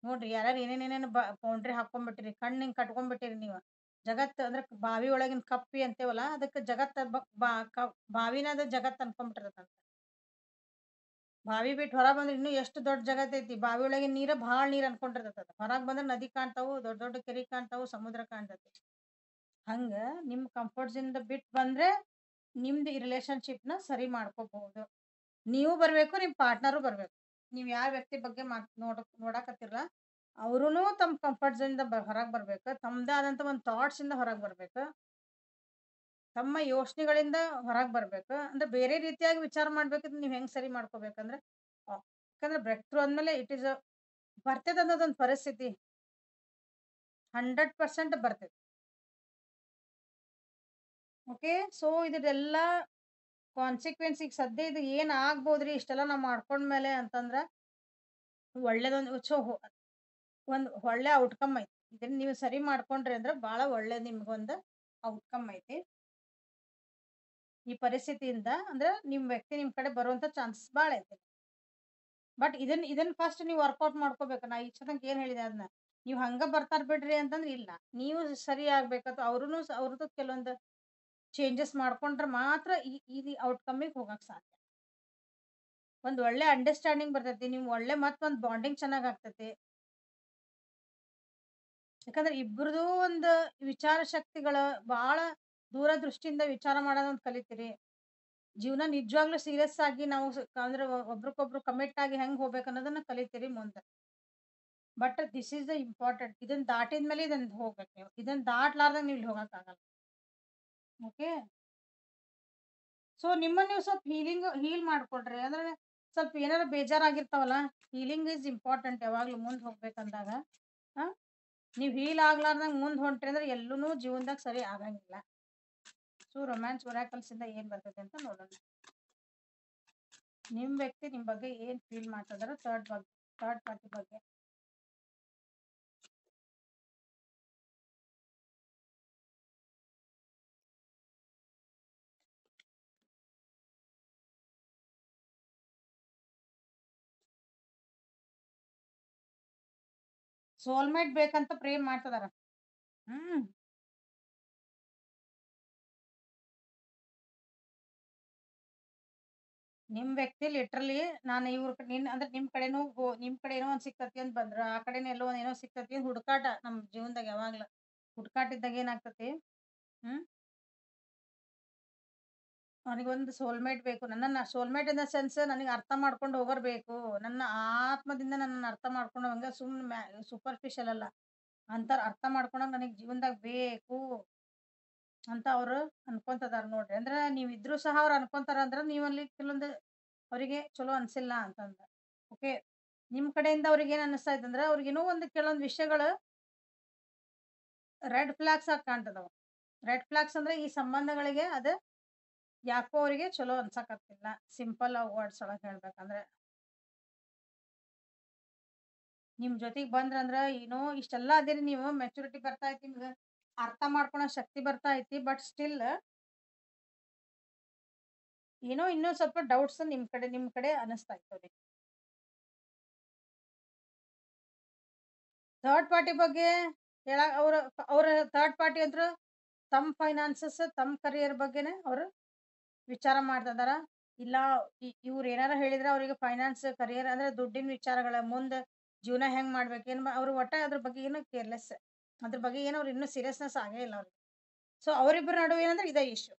ನೋಡ್ರಿ, ಯಾರ್ಯಾರು ಏನೇನೇನೇನು ಬೌಂಡ್ರಿ ಹಾಕೊಂಡ್ಬಿಟ್ಟಿರಿ, ಕಣ್ಣು ಹಿಂಗೆ ಕಟ್ಕೊಂಡ್ಬಿಟ್ಟಿರಿ ನೀವು. ಜಗತ್ತು ಅಂದ್ರೆ ಬಾವಿ ಒಳಗಿನ ಕಪ್ಪಿ ಅಂತೇವಲ್ಲ, ಅದಕ್ಕೆ ಬಾವಿನ ಅದು ಜಗತ್ ಅನ್ಕೊಂಡ್ಬಿಟ್ಟಿರತ್ತಂತ. ಬಾವಿ ಬಿಟ್ಟು ಹೊರ ಬಂದ್ರೆ ಇನ್ನೂ ಎಷ್ಟು ದೊಡ್ಡ ಜಗತ್ತೈತಿ. ಬಾವಿ ಒಳಗಿನ ನೀರ ಭಾಳ ನೀರ್ ಅನ್ಕೊಂಡಿರ್ತದ. ಹೊರಗ್ ಬಂದ್ರೆ ನದಿ ಕಾಣ್ತಾವು, ದೊಡ್ಡ ದೊಡ್ಡ ಕೆರಿ ಕಾಣ್ತಾವು, ಸಮುದ್ರ ಕಾಣ್ತೈತಿ. ಹಂಗ ನಿಮ್ ಕಂಫರ್ಟ್ ಝೋನ್ ಬಿಟ್ಟು ಬಂದ್ರೆ ನಿಮ್ದು ಈ ರಿಲೇಶನ್ಶಿಪ್ ನ ಸರಿ ಮಾಡ್ಕೋಬಹುದು. ನೀವು ಬರ್ಬೇಕು, ನಿಮ್ ಪಾರ್ಟ್ನರು ಬರ್ಬೇಕು. ನೀವ್ ಯಾವ ವ್ಯಕ್ತಿ ಬಗ್ಗೆ ನೋಡಾಕತ್ತಿರಲ್ಲ, ಅವ್ರುನು ತಮ್ಮ ಕಂಫರ್ಟ್ ಝೋನ್ ಇಂದ ಹೊರಗ್ ಬರ್ಬೇಕು. ತಮ್ಮದೇ ಆದಂತ ಒಂದು ಥಾಟ್ಸ್ ಇಂದ ಹೊರಗ್ ಬರ್ಬೇಕು. ತಮ್ಮ ಯೋಚನೆಗಳಿಂದ ಹೊರಗ್ ಬರ್ಬೇಕು. ಅಂದ್ರೆ ಬೇರೆ ರೀತಿಯಾಗಿ ವಿಚಾರ ಮಾಡ್ಬೇಕಿದ್ರೆ ನೀವ್ ಹೆಂಗ್ ಸರಿ ಮಾಡ್ಕೋಬೇಕಂದ್ರೆ, ಯಾಕಂದ್ರೆ ಬ್ರೇಕ್ ಥ್ರೂ ಅಂದ್ಮೇಲೆ ಇಟ್ ಈಸ್ ಬರ್ತೈತೆ ಅನ್ನೋದೊಂದು ಪರಿಸ್ಥಿತಿ 100% ಬರ್ತೈತಿ. ಓಕೆ, ಸೊ ಇದೆಲ್ಲ ಕಾನ್ಸಿಕ್ವೆನ್ಸ್ ಈಗ ಸದ್ಯ ಇದು ಏನ್ ಆಗ್ಬೋದ್ರಿ ಇಷ್ಟೆಲ್ಲ ನಾವ್ ಮಾಡ್ಕೊಂಡ್ಮೇಲೆ ಅಂತಂದ್ರ ಒಳ್ಳೇದೊಂದು ಒಂದ್ ಒಳ್ಳೆ ಔಟ್‌ಕಮ್ ಐತಿ. ಇದನ್ನ ನೀವು ಸರಿ ಮಾಡ್ಕೊಂಡ್ರಿ ಅಂದ್ರ ಬಾಳ ಒಳ್ಳೆ ನಿಮ್ಗೊಂದು ಔಟ್‌ಕಮ್ ಐತಿ. ಈ ಪರಿಸ್ಥಿತಿಯಿಂದ ಅಂದ್ರ ವ್ಯಕ್ತಿ ನಿಮ್ ಕಡೆ ಬರುವಂತ ಚಾನ್ಸಸ್ ಬಾಳ ಐತಿ. ಬಟ್ ಇದನ್ನ ಫಸ್ಟ್ ನೀವು ವರ್ಕೌಟ್ ಮಾಡ್ಕೋಬೇಕು. ನಾ ಇಷ್ಟ ತನಕ ಏನ್ ಹೇಳಿದೆ ಅದನ್ನ. ನೀವ್ ಹಂಗ ಬರ್ತಾರ ಬಿಡ್ರಿ ಅಂತಂದ್ರ ಇಲ್ಲ. ನೀವು ಸರಿ ಆಗ್ಬೇಕಂತ ಅವ್ರದ್ದು ಕೆಲವೊಂದು ಚೇಂಜಸ್ ಮಾಡ್ಕೊಂಡ್ರೆ ಮಾತ್ರ ಈ ಔಟ್‌ಕಮ್ಮಿಗ್ ಹೋಗಕ್ ಸಾಧ್ಯ. ಒಂದ್ ಒಳ್ಳೆ ಅಂಡರ್‌ಸ್ಟ್ಯಾಂಡಿಂಗ್ ಬರ್ತೈತಿ. ನೀವು ಒಳ್ಳೆ ಮತ್ತೊಂದ್ ಬಾಂಡಿಂಗ್ ಚೆನ್ನಾಗ್ ಆಗ್ತೈತಿ. ಯಾಕಂದ್ರೆ ಇಬ್ರದು ಒಂದು ವಿಚಾರ ಶಕ್ತಿಗಳ ಬಾಳ ದೂರದೃಷ್ಟಿಯಿಂದ ವಿಚಾರ ಮಾಡೋದೊಂದ್ ಕಲಿತೀರಿ. ಜೀವನ ನಿಜವಾಗ್ಲೂ ಸೀರಿಯಸ್ ಆಗಿ ನಾವು ಅಂದ್ರೆ ಒಬ್ರಿಗೊಬ್ರು ಕಮಿಟ್ ಆಗಿ ಹೆಂಗ್ ಹೋಗ್ಬೇಕು ಅನ್ನೋದನ್ನ ಕಲಿತೀರಿ ಮುಂದೆ. But this is the important. ಇದನ್ನ ದಾಟಿದ್ಮೇಲೆ ಇದನ್ನ ಹೋಗ್ಬೇಕು ನೀವು. ಇದನ್ನ ದಾಟ್ಲಾರ್ದಂಗ ನೀವು ಇಲ್ಲಿ ಹೋಗಕ್ಕಾಗಲ್ಲ. ಓಕೆ. ಸೊ ನಿಮ್ಮನ್ನ ನೀವು ಸ್ವಲ್ಪ ಹೀಲ್ ಮಾಡ್ಕೊಳ್ರಿ. ಅಂದ್ರೆ ಸ್ವಲ್ಪ ಏನಾರ ಬೇಜಾರಾಗಿರ್ತಾವಲ್ಲ, ಹೀಲಿಂಗ್ ಈಸ್ ಇಂಪಾರ್ಟೆಂಟ್ ಯಾವಾಗ್ಲೂ ಮುಂದೆ ಹೋಗ್ಬೇಕಂದಾಗ. ನೀವ್ ಹೀಲ್ ಆಗ್ಲಾರ್ದಂಗ ಮುಂದ್ ಹೊಂಟ್ರಿ ಅಂದ್ರೆ ಎಲ್ಲೂನು ಜೀವನದಾಗ ಸರಿ ಆಗಂಗಿಲ್ಲ. ಸೊ ರೊಮ್ಯಾನ್ಸ್ ಒರಾಕಲ್ಸ್ ಇಂದ ಏನ್ ಬರ್ತೈತೆ ಅಂತ ನೋಡೋಣ. ನಿಮ್ ವ್ಯಕ್ತಿ ನಿಮ್ ಬಗ್ಗೆ ಏನ್ ಫೀಲ್ ಮಾಡ್ತಿದಾರ ಥರ್ಡ್ ಪಾರ್ಟಿ ಬಗ್ಗೆ. ಸೋಲ್ಮೇಟ್ ಬೇಕಂತ ಪ್ರೇ ಮಾಡ್ತಿದಾರ. ನಿಮ್ ವ್ಯಕ್ತಿ ಲಿಟ್ರಲಿ ನಾನು ಅಂದ್ರೆ ನಿಮ್ ಕಡೆನೂ ನಿಮ್ ಕಡೆ ಏನೋ ಒಂದ್ ಸಿಕ್ತತಿ ಅಂತ ಬಂದ್ರ ಆ ಕಡೆನೂ ಎಲ್ಲೋ ಏನೋ ಸಿಕ್ತತಿ ಅಂತ ಹುಡುಕಾಟ ನಮ್ ಜೀವನದಾಗ ಯಾವಾಗ್ಲ ಹುಡುಕಾಟ ಇದ್ದಾಗ ಏನಾಗ್ತತಿ. ನನಗೊಂದು ಸೋಲ್ಮೇಟ್ ಬೇಕು. ನನ್ನನ್ನ ಸೋಲ್ಮೇಟ್ ಇನ್ ದ ಸೆನ್ಸ್ ನನಗೆ ಅರ್ಥ ಮಾಡ್ಕೊಂಡು ಹೋಗೋರ್ ಬೇಕು. ನನ್ನ ಆತ್ಮದಿಂದ ನನ್ನನ್ನು ಅರ್ಥ ಮಾಡ್ಕೊಂಡವಂಗ ಸುಮ್ಮನೆ ಸೂಪರ್ಫಿಷಿಯಲ್ ಅಲ್ಲ ಅಂತಾರ. ಅರ್ಥ ಮಾಡ್ಕೊಂಡಂಗ ನನಗ್ ಜೀವನದಾಗ ಬೇಕು ಅಂತ ಅವ್ರು ಅನ್ಕೊಂತದಾರ ನೋಡ್ರಿ. ಅಂದ್ರ ನೀವ್ ಇದ್ರು ಸಹ ಅವ್ರು ಅನ್ಕೊಂತಾರ ಅಂದ್ರ ನೀವಲ್ಲಿ ಕೆಲವೊಂದು ಅವರಿಗೆ ಚಲೋ ಅನ್ಸಿಲ್ಲ ಅಂತಂದ. ಓಕೆ. ನಿಮ್ ಕಡೆಯಿಂದ ಅವ್ರಿಗೆ ಏನ್ ಅನಿಸ್ತಾ ಇತ್ತಂದ್ರ ಅವ್ರಿಗೇನೋ ಒಂದು ಕೆಲವೊಂದು ವಿಷಯಗಳು ರೆಡ್ ಫ್ಲಾಗ್ಸ್ ಆಗಿ ಕಾಣ್ತದವ. ರೆಡ್ ಫ್ಲಾಗ್ಸ್ ಅಂದ್ರೆ ಈ ಸಂಬಂಧಗಳಿಗೆ ಅದು ಯಾಕೋ ಅವರಿಗೆ ಚಲೋ ಅನ್ಸಕತ್ತಿಲ್ಲ. ಸಿಂಪಲ್ ವರ್ಡ್ಸ್ ಒಳಗ್ ಹೇಳ್ಬೇಕಂದ್ರೆ ನಿಮ್ ಜೊತೆಗ್ ಬಂದ್ರಂದ್ರ ಏನೋ ಇಷ್ಟೆಲ್ಲ ಅದಿರಿ ನೀವು. ಮೆಚುರಿಟಿ ಬರ್ತಾ ಐತಿ, ನಿಮ್ಗೆ ಅರ್ಥ ಮಾಡ್ಕೊಳೋ ಶಕ್ತಿ ಬರ್ತಾ ಐತಿ. ಬಟ್ ಸ್ಟಿಲ್ ಏನೋ ಇನ್ನೂ ಸ್ವಲ್ಪ ಡೌಟ್ಸ್ ನಿಮ್ ಕಡೆ ಅನಿಸ್ತಾ ಇರ್ತದೆ. ಥರ್ಡ್ ಪಾರ್ಟಿ ಬಗ್ಗೆ ಅವ್ರ ಥರ್ಡ್ ಪಾರ್ಟಿ ಅಂದ್ರು ತಮ್ಮ ಫೈನಾನ್ಸಸ್ ತಮ್ಮ ಕರಿಯರ್ ಬಗ್ಗೆನೆ ಅವ್ರು ವಿಚಾರ ಮಾಡ್ತಿದಾರ. ಇಲ್ಲ ಇವ್ರು ಏನಾರ ಹೇಳಿದ್ರೆ ಅವರಿಗೆ ಫೈನಾನ್ಸ್ ಕರಿಯರ್ ಅಂದ್ರೆ ದುಡ್ಡಿನ ವಿಚಾರಗಳ ಮುಂದೆ ಜೀವನ ಹೆಂಗ್ ಮಾಡ್ಬೇಕು ಅವ್ರು ಒಟ್ಟ ಅದ್ರ ಬಗ್ಗೆ ಏನು ಕೇರ್ಲೆಸ್. ಅದ್ರ ಬಗ್ಗೆ ಏನು ಅವ್ರು ಇನ್ನೂ ಸೀರಿಯಸ್ನೆಸ್ ಆಗೇ ಇಲ್ಲ ಅವ್ರಿಗೆ. ಸೊ ಅವರಿಬ್ಬರ ನಡುವೆ ಏನಂದ್ರೆ ಇದೇ ಇಶ್ಯೂ.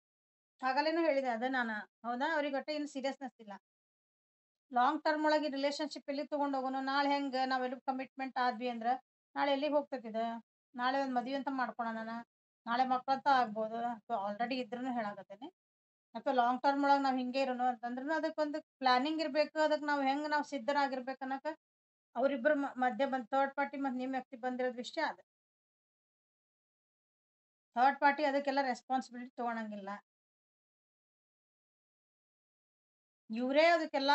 ಆಗಲೇನು ಹೇಳಿದೆ ಅದ ನಾನು. ಹೌದಾ, ಅವ್ರಿಗೆ ಒಟ್ಟ ಏನು ಸೀರಿಯಸ್ನೆಸ್ ಇಲ್ಲ. ಲಾಂಗ್ ಟರ್ಮ್ ಒಳಗೆ ರಿಲೇಶನ್ಶಿಪ್ ಎಲ್ಲಿ ತಗೊಂಡ್ ಹೋಗೋಣ. ನಾಳೆ ಹೆಂಗ ನಾವೆಲ್ಲ ಕಮಿಟ್ಮೆಂಟ್ ಆದ್ವಿ ಅಂದ್ರ ನಾಳೆ ಎಲ್ಲಿಗೆ ಹೋಗ್ತೈತಿದ. ನಾಳೆ ಒಂದ್ ಮದ್ವಿ ಅಂತ ಮಾಡ್ಕೊಳೋಣ, ನಾಳೆ ಮಕ್ಕಳಂತ ಆಗ್ಬೋದು. ಅಥವಾ ಆಲ್ರೆಡಿ ಇದ್ರೂ ಹೇಳಾಕತ್ತೇನೆ. ಅಥವಾ ಲಾಂಗ್ ಟರ್ಮ್ ಒಳಗೆ ನಾವ್ ಹಿಂಗೆ ಇರೋಣ ಅಂತಂದ್ರೂ ಅದಕ್ಕೊಂದು ಪ್ಲಾನಿಂಗ್ ಇರ್ಬೇಕು. ಅದಕ್ಕೆ ನಾವು ಸಿದ್ಧರಾಗಿರ್ಬೇಕು ಅನ್ನಕ ಅವ್ರಿಬ್ರು ಮಧ್ಯೆ ಬಂದ್ ಥರ್ಡ್ ಪಾರ್ಟಿ ಮತ್ತೆ ನಿಮ್ ವ್ಯಕ್ತಿ ಬಂದಿರೋದ್ ವಿಷಯ ಅದ. ಥರ್ಡ್ ಪಾರ್ಟಿ ಅದಕ್ಕೆಲ್ಲ ರೆಸ್ಪಾನ್ಸಿಬಿಲಿಟಿ ತಗೊಳಂಗಿಲ್ಲ. ಇವ್ರೇ ಅದಕ್ಕೆಲ್ಲ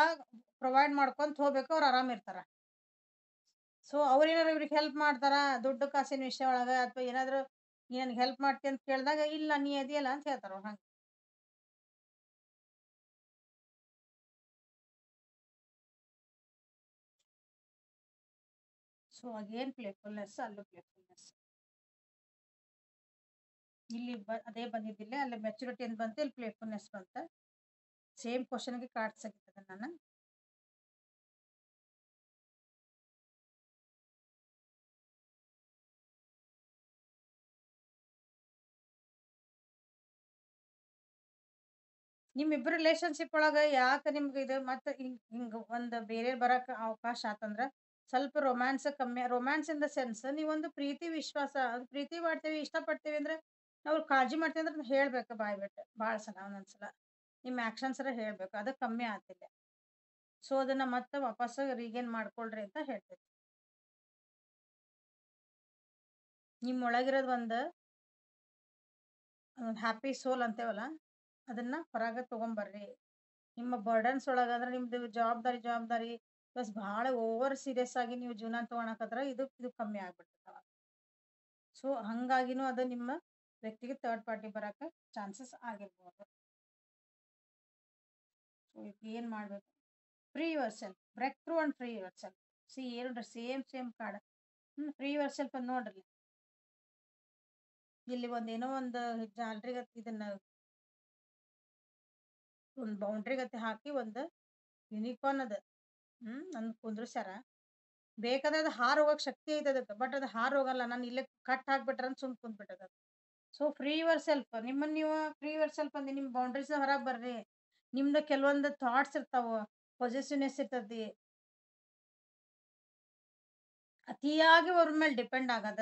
ಪ್ರೊವೈಡ್ ಮಾಡ್ಕೊಂತ ಹೋಗ್ಬೇಕು. ಅವ್ರು ಆರಾಮ್ ಇರ್ತಾರ. ಸೊ ಅವ್ರೇನಾರು ಇವ್ರಿಗೆ ಹೆಲ್ಪ್ ಮಾಡ್ತಾರ ದುಡ್ಡು ಕಾಸಿನ ವಿಷಯ ಒಳಗ. ಅಥವಾ ಏನಾದ್ರು ನೀ ನನ್ಗೆ ಹೆಲ್ಪ್ ಮಾಡ್ತಿ ಅಂತ ಕೇಳಿದಾಗ ಇಲ್ಲ ನೀ ಅದಿಯಲ್ಲ ಅಂತ ಹೇಳ್ತಾರ ಅವ್ರು. ಹಂಗ ಸೊ ಅಗೇನ್ ಪ್ಲೇಫುಲ್ನೆಸ್, ಅಲ್ಲೂ ಪ್ಲೇಫುಲ್ನೆಸ್. ಇಲ್ಲಿ ಅದೇ ಬಂದಿದ್ದಿಲ್ಲ, ಅಲ್ಲಿ ಮೆಚುರಿಟಿ ಅಂತ ಬಂತು, ಇಲ್ಲಿ ಪ್ಲೇಫುಲ್ನೆಸ್ ಬಂತ. ಸೇಮ್ ಕ್ವಶನ್ಗೆ ಕಾರ್ಡ್ಸ್ ಆಗಿರ್ತದೆ ನಾನು. ನಿಮ್ಮಿಬ್ರು ರಿಲೇಶನ್ಶಿಪ್ ಒಳಗ ಯಾಕೆ ನಿಮ್ಗೆ ಇದು ಮತ್ತೆ ಹಿಂಗ ಒಂದು ಬೇರೆ ಬರಕ್ ಅವಕಾಶ ಆತಂದ್ರ ಸ್ವಲ್ಪ ರೊಮ್ಯಾನ್ಸ್ ಕಮ್ಮಿ. ರೊಮ್ಯಾನ್ಸ್ ಇನ್ ದ ಸೆನ್ಸ್ ನೀವೊಂದು ಪ್ರೀತಿ ವಿಶ್ವಾಸ ಪ್ರೀತಿ ಮಾಡ್ತೇವಿ ಇಷ್ಟಪಡ್ತೇವಿ ಅಂದ್ರೆ ನಾವು ಕಾಳಜಿ ಮಾಡ್ತೇವಿ ಅಂದ್ರೆ ಹೇಳ್ಬೇಕು ಬಾಯ್ ಬಿಟ್ಟು ಭಾಳ ಸಲ. ಒಂದೊಂದ್ಸಲ ನಿಮ್ಮ ಆಕ್ಷನ್ಸ್ ಹೇಳ್ಬೇಕು. ಅದು ಕಮ್ಮಿ ಆಗ್ತಿಲ್ಲ. ಸೊ ಅದನ್ನ ಮತ್ತೆ ವಾಪಸ್ ರೀಗೇನ್ ಮಾಡ್ಕೊಳ್ರಿ ಅಂತ ಹೇಳ್ತೇವೆ. ನಿಮ್ ಒಳಗಿರೋದ್ ಒಂದು ಹ್ಯಾಪಿ ಸೋಲ್ ಅಂತೇವಲ್ಲ ಅದನ್ನ ಹೊರಗೆ ತಗೊಂಬರ್ರಿ. ನಿಮ್ಮ ಬರ್ಡನ್ಸ್ ಒಳಗ ಅಂದ್ರೆ ನಿಮ್ದು ಜವಾಬ್ದಾರಿ ಪ್ಲಸ್ ಭಾಳ ಓವರ್ ಸೀರಿಯಸ್ ಆಗಿ ನೀವು ಜೀವನ ತಗೊಳಕತ್ರ ಇದು ಕಮ್ಮಿ ಆಗ್ಬಿಡ್ತದೆ. ಸೊ ಹಂಗಾಗಿನೂ ಅದು ನಿಮ್ಮ ವ್ಯಕ್ತಿಗೆ ಥರ್ಡ್ ಪಾರ್ಟಿ ಬರಕ್ಕೆ ಚಾನ್ಸಸ್ ಆಗಿರ್ಬೋದು. ಸೊ ಏನು ಮಾಡಬೇಕು, free yourself, break through and free yourself. See ಎರಡು same card. Free yourself ಅಂತ ನೋಡ್ರಿ, ಇಲ್ಲಿ ಏನೋ ಒಂದು ಜಾಲ್ರಿ ಗತಿ ಇದನ್ನ ಒಂದು ಬೌಂಡ್ರಿ ಗತಿ ಹಾಕಿ ಒಂದು ಯೂನಿಕಾರ್ನ್ ಅದ ನನ್ ಕುಂದ್ರಸ್ಯಾರ. ಬೇಕಾದ್ರೆ ಅದು ಹಾರ್ ಹೋಗಕ್ ಶಕ್ತಿ ಐತೆ ಅದಕ್ಕೆ, ಬಟ್ ಅದು ಹಾರ್ ಹೋಗಲ್ಲ. ನಾನು ಇಲ್ಲೇ ಕಟ್ ಹಾಕ್ಬಿಟ್ರ ಅಂತ ಸುಮ್ ಕುಂತ್ಬಿಟ್ಟದ. ಸೊ ಫ್ರೀ ಯುವರ್ ಸೆಲ್ಫ್, ನಿಮ್ಮನ್ನ ನೀವು ಫ್ರೀ ಯುವರ್ ಸೆಲ್ಫ್ ಅಂದ್ ನಿಮ್ ಬೌಂಡ್ರೀಸ್ ಹೊರಗೆ ಬರ್ರಿ. ನಿಮ್ದು ಕೆಲವೊಂದು ಥಾಟ್ಸ್ ಇರ್ತಾವ, ಪಾಸಿಟಿವ್ನೆಸ್ ಇರ್ತತಿ, ಅತಿಯಾಗಿ ಅವ್ರ ಮೇಲೆ ಡಿಪೆಂಡ್ ಆಗದ.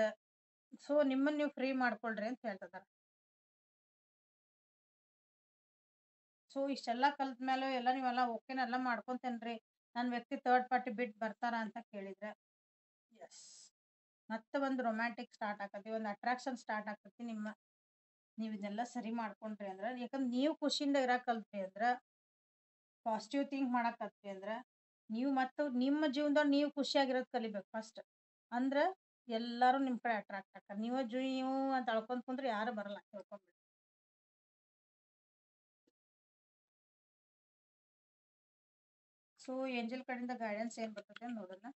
ಸೊ ನಿಮ್ಮನ್ನ ನೀವು ಫ್ರೀ ಮಾಡ್ಕೊಳ್ರಿ ಅಂತ ಹೇಳ್ತಿದಾರ. ಸೊ ಇಷ್ಟೆಲ್ಲ ಕಲ್ತ ಮೇಲೆ ಎಲ್ಲ ನೀವೆಲ್ಲ ಓಕೆನೆಲ್ಲ ಮಾಡ್ಕೊಂತೇನ್ರಿ, ನನ್ನ ವ್ಯಕ್ತಿ ಥರ್ಡ್ ಪಾರ್ಟಿ ಬಿಟ್ಟು ಬರ್ತಾರ ಅಂತ ಕೇಳಿದ್ರೆ ಎಸ್, ಮತ್ತೆ ಒಂದು ರೊಮ್ಯಾಂಟಿಕ್ ಸ್ಟಾರ್ಟ್ ಆಕತಿ, ಒಂದು ಅಟ್ರಾಕ್ಷನ್ ಸ್ಟಾರ್ಟ್ ಆಕತಿ. ನೀವು ಇದನ್ನೆಲ್ಲ ಸರಿ ಮಾಡ್ಕೊಂಡ್ರಿ ಅಂದ್ರ, ಯಾಕಂದ್ರೆ ನೀವು ಖುಷಿಯಿಂದ ಇರಕ್ ಕಲ್ತ್ರಿ ಅಂದ್ರ, ಪಾಸಿಟಿವ್ ಥಿಂಕ್ ಮಾಡಕ್ ಕಲ್ತ್ರಿ ಅಂದ್ರ, ನೀವು ಮತ್ತು ನಿಮ್ಮ ಜೀವನದೊಳಗೆ ನೀವು ಖುಷಿಯಾಗಿರೋದು ಕಲಿಬೇಕು ಫಸ್ಟ್. ಅಂದ್ರ ಎಲ್ಲಾರು ನಿಮ್ ಕಡೆ ಅಟ್ರಾಕ್ಟ್ ಆಕಾರ. ನೀವು ಅಂತ ಅಳ್ಕೊಂಡ್ ಕುಂದ್ರೆ ಯಾರು ಬರಲ್ಲ, ತಿಳ್ಕೊಂಬಿಡಿ. ಸೊ ಏಂಜಲ್ ಕಡೆಯಿಂದ ಗೈಡೆನ್ಸ್ ಏನ್ ಬರ್ತದೆ ನೋಡೋಣ.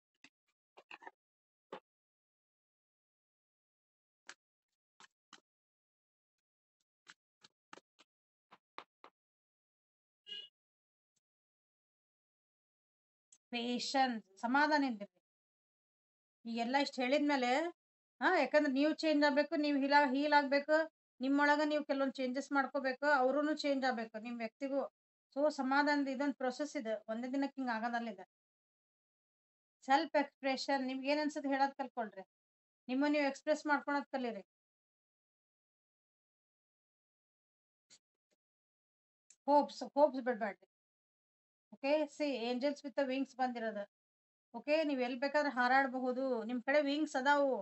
ಪೇಷನ್ಸ್, ಸಮಾಧಾನ ಇರ್ಬೇಕು. ಈಗೆಲ್ಲ ಇಷ್ಟು ಹೇಳಿದ್ಮೇಲೆ ಯಾಕಂದ್ರೆ ನೀವು ಚೇಂಜ್ ಆಗ್ಬೇಕು, ನೀವು ಹೀಲ್ ಆಗ್ಬೇಕು, ನಿಮ್ಮೊಳಗ ನೀವು ಕೆಲವೊಂದು ಚೇಂಜಸ್ ಮಾಡ್ಕೋಬೇಕು, ಅವ್ರೂ ಚೇಂಜ್ ಆಗ್ಬೇಕು ನಿಮ್ ವ್ಯಕ್ತಿಗೂ. ಸೊ ಸಮಾಧಾನದ ಇದೊಂದು ಪ್ರೊಸೆಸ್ ಇದೆ, ಒಂದೇ ದಿನಕ್ಕೆ ಹಿಂಗ ಆಗೋದಲ್ಲ ಇದೆ. ಸೆಲ್ಫ್ ಎಕ್ಸ್ಪ್ರೆಷನ್, ನಿಮ್ಗೆ ಏನ್ ಅನ್ಸದ್ ಹೇಳೋದ್ ಕಲ್ಕೊಳ್ರಿ, ನಿಮ್ಮ ನೀವು ಎಕ್ಸ್ಪ್ರೆಸ್ ಮಾಡ್ಕೊಳೋದ್ ಕಲೀರಿ. ಹೋಪ್ಸ್ ಬಿಡ್ಬೇಡ್ರಿ. Okay, see angels with wings ಬಂದಿರೋದು. ಓಕೆ, ನೀವ್ ಎಲ್ ಬೇಕಾದ್ರೆ ಹಾರಾಡಬಹುದು, ನಿಮ್ ಕಡೆ ವಿಂಗ್ಸ್ ಅದಾವು,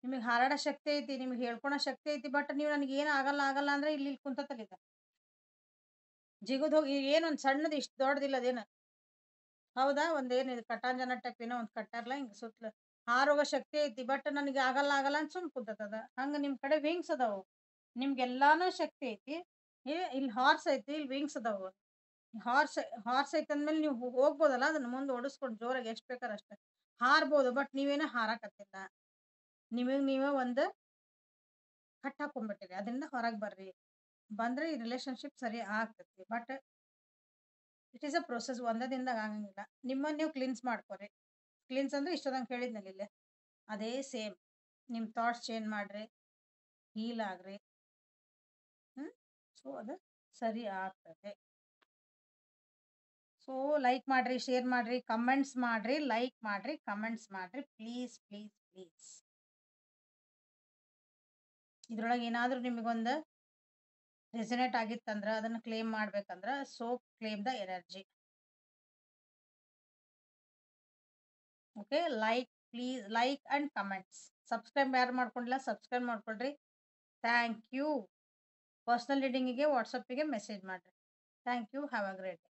ನಿಮಗೆ ಹಾರಾಡೋ ಶಕ್ತಿ ಐತಿ, ನಿಮ್ಗೆ ಹೇಳ್ಕೊಳೋ ಶಕ್ತಿ ಐತಿ. ಬಟ್ ನೀವು ನನಗೆ ಏನು ಆಗಲ್ಲ ಅಂದ್ರೆ ಇಲ್ಲಿ ಕುಂತಲಿದ ಜಿಗುದ್ ಹೋಗಿ ಏನೊಂದ್ ಸಣ್ಣದು ಇಷ್ಟು ದೊಡ್ಡದಿಲ್ಲ ಅದೇನ, ಹೌದಾ? ಒಂದೇನಿದೆ ಕಟಾಂಜನ ಟೈಪ್ ಏನೋ ಒಂದ್ ಕಟ್ಟಾರ್ಲ ಹಿಂಗ ಸುತ್ತಲ ಹಾರೋಗೋ ಶಕ್ತಿ ಐತಿ, ಬಟ್ ನನಗೆ ಆಗಲ್ಲ ಅಂತ ಸುಮ್ ಕುಂತದ. ಹಂಗ ನಿಮ್ ಕಡೆ ವಿಂಗ್ಸ್ ಅದಾವು, ನಿಮ್ಗೆಲ್ಲಾನು ಶಕ್ತಿ ಐತಿ. ಇಲ್ಲಿ ಹಾರ್ಸ್ ಐತಿ, ಇಲ್ಲಿ ವಿಂಗ್ಸ್ ಅದಾವು. ಹಾರ್ಸ್ ಐತಿ ಅಂದ್ಮೇಲೆ ನೀವು ಹೋಗ್ಬೋದಲ್ಲ, ಅದನ್ನ ಮುಂದೆ ಓಡಿಸ್ಕೊಂಡು ಜೋರಾಗಿ ಎಷ್ಟ್ ಬೇಕಾರ ಅಷ್ಟೇ ಹಾರ್ಬೋದು. ಬಟ್ ನೀವೇನೋ ಹಾರಾಕತ್ತಿಲ್ಲ, ನೀವೇ ಒಂದು ಕಟ್ ಹಾಕೊಂಡ್ಬಿಟ್ಟಿರಿ. ಅದರಿಂದ ಹೊರಗೆ ಬರ್ರಿ, ಬಂದ್ರೆ ಈ ರಿಲೇಶನ್ಶಿಪ್ ಸರಿ ಆಗ್ತೈತಿ. But it is a process, ಒಂದೇ ದಿನದಾಗ ಆಗಂಗಿಲ್ಲ. ನಿಮ್ಮನ್ನ ನೀವು ಕ್ಲೀನ್ಸ್ ಮಾಡ್ಕೊರಿ. ಕ್ಲೀನ್ಸ್ ಅಂದ್ರೆ ಇಷ್ಟೊಂದಂಗೆ ಹೇಳಿದ್ನಲ್ಲಿ ಇಲ್ಲೇ ಅದೇ ಸೇಮ್. ನಿಮ್ ಥಾಟ್ಸ್ ಚೇಂಜ್ ಮಾಡ್ರಿ, ಹೀಲ್ ಆಗ್ರಿ. ಸೊ ಅದು ಸರಿ ಆಗ್ತದೆ. ಸೊ ಲೈಕ್ ಮಾಡ್ರಿ, ಶೇರ್ ಮಾಡ್ರಿ, ಕಮೆಂಟ್ಸ್ ಮಾಡ್ರಿ, ಲೈಕ್ ಮಾಡ್ರಿ, ಕಮೆಂಟ್ಸ್ ಮಾಡ್ರಿ, ಪ್ಲೀಸ್ ಪ್ಲೀಸ್ ಪ್ಲೀಸ್. ಇದ್ರೊಳಗೆ ಏನಾದ್ರೂ ನಿಮಗೊಂದು ರೆಸನೇಟ್ ಆಗಿತ್ತಂದ್ರ ಅದನ್ನ ಕ್ಲೇಮ್ ಮಾಡ್ಬೇಕಂದ್ರ claim the energy. Okay, please like and comments. Subscribe ಯಾರು ಮಾಡ್ಕೊಂಡಿಲ್ಲ ಸಬ್ಸ್ಕ್ರೈಬ್ ಮಾಡ್ಕೊಳ್ರಿ. Thank you. ಪರ್ಸನಲ್ ರೀಡಿಂಗಿಗೆ ವಾಟ್ಸಪ್ಪಿಗೆ ಮೆಸೇಜ್ ಮಾಡ್ರಿ. Thank you. Have a great day.